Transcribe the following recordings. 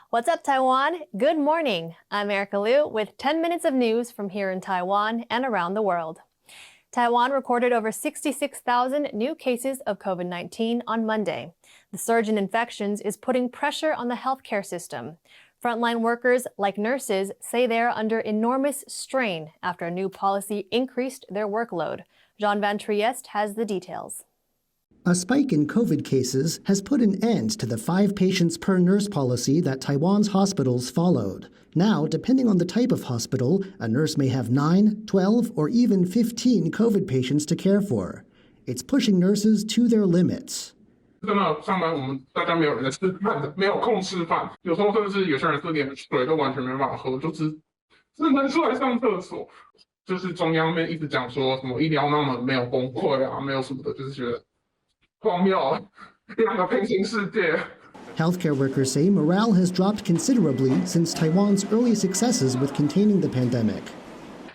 What's up, Taiwan? Good morning. I'm Erika Liu with 10 minutes of news from here in Taiwan and around the world. Taiwan recorded over 66,000 new cases of COVID-19 on Monday. The surge in infections is putting pressure on the healthcare system. Frontline workers, like nurses, say they are under enormous strain after a new policy increased their workload. Jean Van Trieste has the details. A spike in COVID cases has put an end to the 5 patients per nurse policy that Taiwan's hospitals followed. Now, depending on the type of hospital, a nurse may have 9, 12, or even 15 COVID patients to care for. It's pushing nurses to their limits. 真的上班我们大家没有人在吃饭的，没有空吃饭，有时候甚至有些人是连水都完全没办法喝，就是只能出来上厕所。就是中央面一直讲说什么医疗那么没有崩溃啊，没有什么的，就是觉得荒谬，两个平行世界。 Healthcare workers say morale has dropped considerably since Taiwan's early successes with containing the pandemic.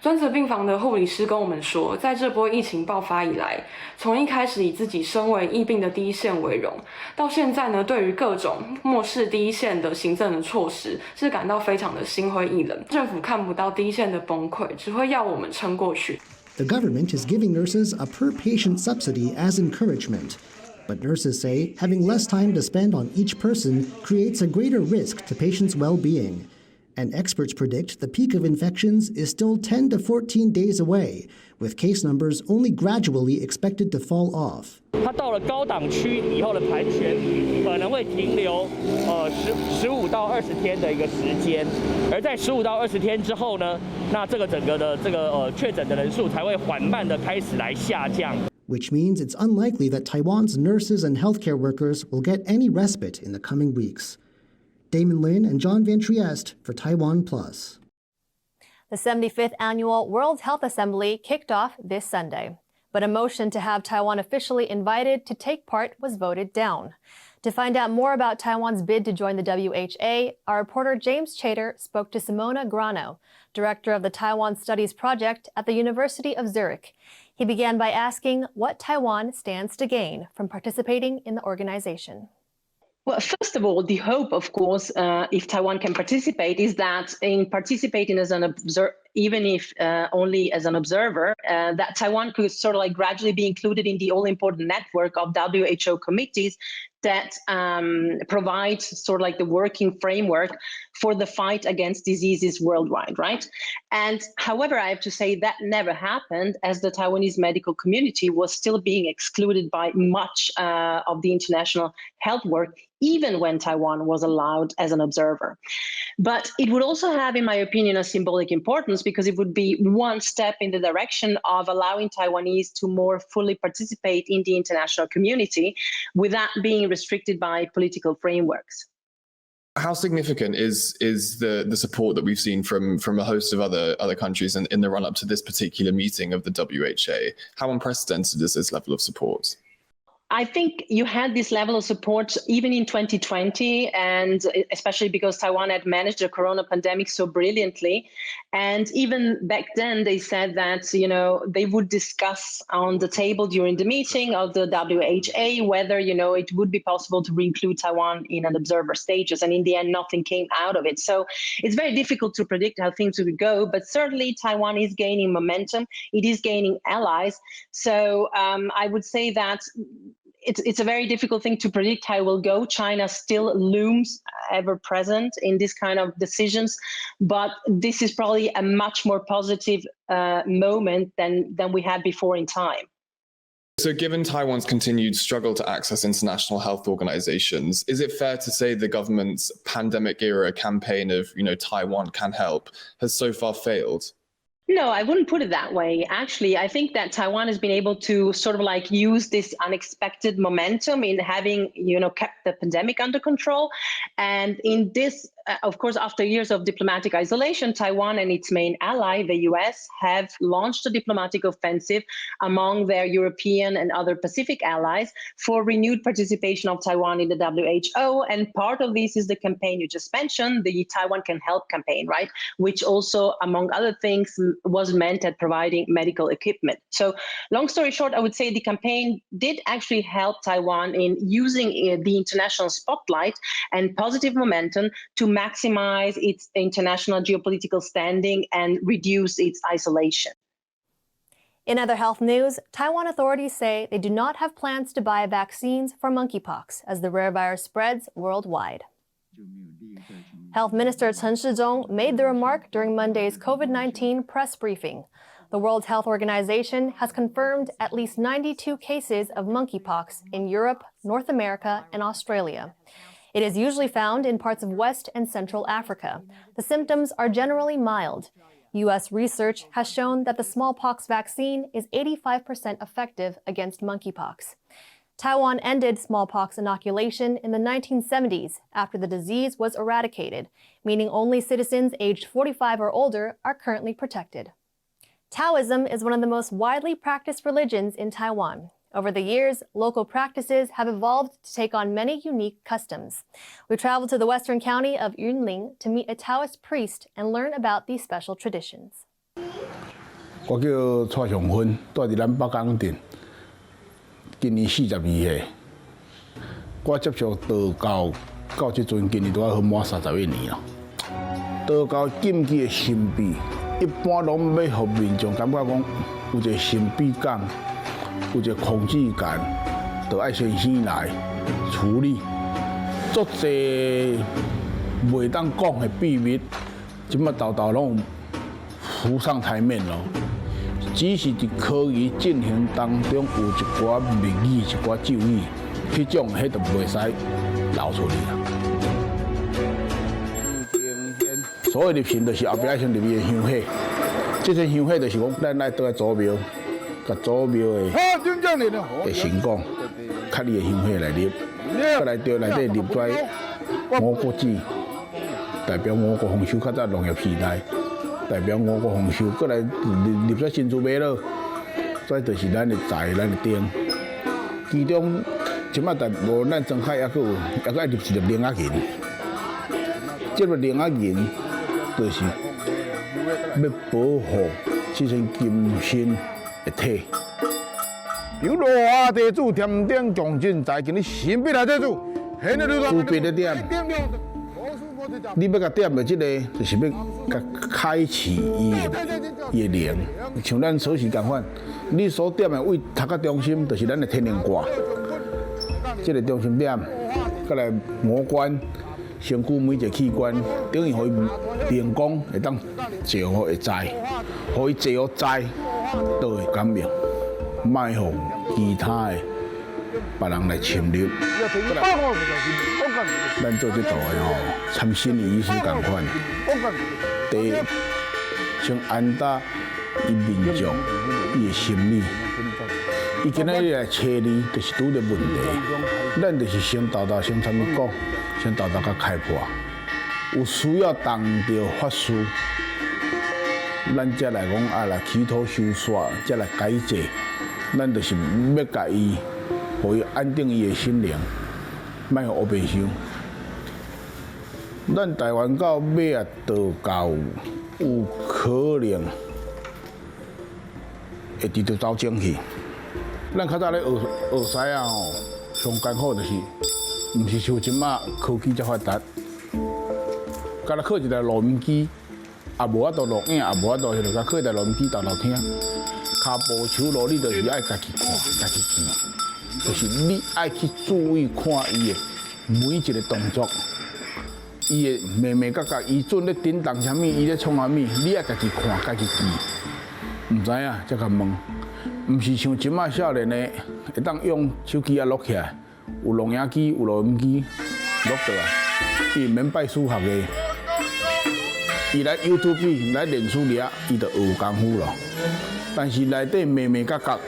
专责病房的护理师跟我们说，在这波疫情爆发以来，从一开始以自己身为疫病的第一线为荣，到现在呢，对于各种漠视第一线的行政的措施，是感到非常的心灰意冷。政府看不到第一线的崩溃，只会要我们撑过去。 The government is giving nurses a per-patient subsidy as encouragement. But nurses say having less time to spend on each person creates a greater risk to patients' well-being. And experts predict the peak of infections is still 10 to 14 days away, with case numbers only gradually expected to fall off. 它到了高档区以后的盘旋可能会停留15到20天的一个时间，而在15到20天之后呢，那这个整个的确诊的人数才会缓慢的开始来下降。 Which means it's unlikely that Taiwan's nurses and healthcare workers will get any respite in the coming weeks. Damon Lin and John Van Trieste for TaiwanPlus. The 75th Annual World Health Assembly kicked off this Sunday, but a motion to have Taiwan officially invited to take part was voted down. To find out more about Taiwan's bid to join the WHA, our reporter James Chater spoke to Simona Grano, director of the Taiwan Studies Project at the University of Zurich. He began by asking what Taiwan stands to gain from participating in the organization. Well, first of all, the hope, of course, if Taiwan can participate, is that in participating as an observer, even if only as an observer, that Taiwan could sort of like gradually be included in the all-important network of WHO committees that provides sort of like the working framework for the fight against diseases worldwide, right? And however, I have to say that never happened, as the Taiwanese medical community was still being excluded by much of the international health work, even when Taiwan was allowed as an observer. But it would also have, in my opinion, a symbolic importance because it would be one step in the direction of allowing Taiwanese to more fully participate in the international community without being restricted by political frameworks. How significant is the support that we've seen from a host of other countries in the run-up to this particular meeting of the WHA? How unprecedented is this level of support? I think you had this level of support even in 2020, and especially because Taiwan had managed the corona pandemic so brilliantly. And even back then, they said that, you know, they would discuss on the table during the meeting of the WHO whether, you know, it would be possible to include Taiwan in an observer status. And in the end, nothing came out of it. So it's very difficult to predict how things would go. But certainly, Taiwan is gaining momentum. It is gaining allies. So I would say that it's a very difficult thing to predict how it will go. China still looms ever present in this kind of decisions, but this is probably a much more positive moment than we had before in time. So given Taiwan's continued struggle to access international health organizations, is it fair to say the government's pandemic era campaign of, you know, Taiwan can help has so far failed? No, I wouldn't put it that way. Actually, I think that Taiwan has been able to sort of like use this unexpected momentum in having, you know, kept the pandemic under control. And in this, of course, after years of diplomatic isolation, Taiwan and its main ally, the US, have launched a diplomatic offensive among their European and other Pacific allies for renewed participation of Taiwan in the WHO. And part of this is the campaign you just mentioned, the Taiwan Can Help campaign, right? Which also, among other things, was meant at providing medical equipment. So long story short, I would say the campaign did actually help Taiwan in using the international spotlight and positive momentum to maximize its international geopolitical standing and reduce its isolation. In other health news, Taiwan authorities say they do not have plans to buy vaccines for monkeypox as the rare virus spreads worldwide. Health Minister Chen Shizhong made the remark during Monday's COVID-19 press briefing. The World Health Organization has confirmed at least 92 cases of monkeypox in Europe, North America, and Australia. It is usually found in parts of West and Central Africa. The symptoms are generally mild. U.S. research has shown that the smallpox vaccine is 85% effective against monkeypox. Taiwan ended smallpox inoculation in the 1970s after the disease was eradicated, meaning only citizens aged 45 or older are currently protected. Taoism is one of the most widely practiced religions in Taiwan. Over the years, local practices have evolved to take on many unique customs. We traveled to the western county of Yunlin to meet a Taoist priest and learn about these special traditions. 我叫蔡祥芬，住伫咱北港镇，今年42岁。我接触道教到即阵，今年拄好满31年了。道教禁忌的神秘，一般拢要互民众感觉讲有一个神秘感。 有一个控制感，就爱先先来处理。足侪袂当讲的秘密，即马道拢浮上台面咯。只是伫科仪进行当中有一寡密语、一寡咒语，迄种迄就袂使流出去啦。所谓入神，就是后壁爱先入去的香火。即个香火就是讲，咱爱倒来祖庙。 甲祖庙的神讲，较你的香火来入，再来对内底入跩五谷子，代表五谷丰收，较早农业时代代表五谷丰收，再来入跩新竹马咯，再就是咱的财，咱的丁。其中即马但无咱庄海还佫有，还佫爱入一粒零仔银，这粒零仔银就是要保护这身金身。 会体，由罗华地主添丁强进财，今日神秘来地主，现在有别的点，你要甲点的这个，就是要甲开启伊的灵，像咱所时共款，你所点的位头壳中心，就是咱的天灵卦，这个中心点，再来五官。 身躯每一个器官，等于互伊灵光会当照互会知，互伊照知，都会感应，卖互其他的别人来侵入。咱做这道的吼，参心理医师共款，第一，先安搭伊民众伊的心理。 伊今仔日来找你，就是拄着问题，咱就是先豆先参物讲，先豆甲开破，有需要当着法师，咱才来讲啊来祈祷修刷，才来改正，咱就是要甲伊，互伊安定伊的心灵，莫互乌白想。咱台湾到尾啊，道教有可能会直接走正去。 咱较早咧学师啊吼，上艰苦就是，毋是像即马科技遮发达，甲咱靠一台录音机，也无法度录影，也无法度迄落，甲靠一台录音机豆听，骹步手路你就是爱家己看，家己记，就是你爱去注意看伊的每一个动作，伊的眉眉角角，伊准咧叮当啥物，伊咧创啥物，你爱家己看，家己记，毋知影才甲问。 毋是像即马少年的，会当用手机啊录起来，有录影机、有录音机录倒来，伊毋免拜师学艺，伊来 YouTube 来练书掠，伊就学功夫咯。但是内底眉眉角角，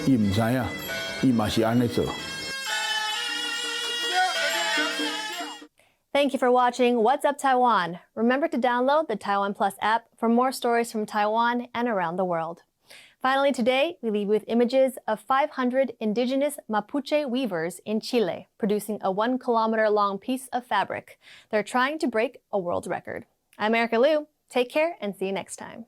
伊毋知影，伊嘛是安尼做。 Thank you for watching What's Up Taiwan. Remember to download the TaiwanPlus app for more stories from Taiwan and around the world. Finally, today, we leave with images of 500 indigenous Mapuche weavers in Chile producing a 1 kilometer-long piece of fabric. They're trying to break a world record. I'm Erika Liu. Take care and see you next time.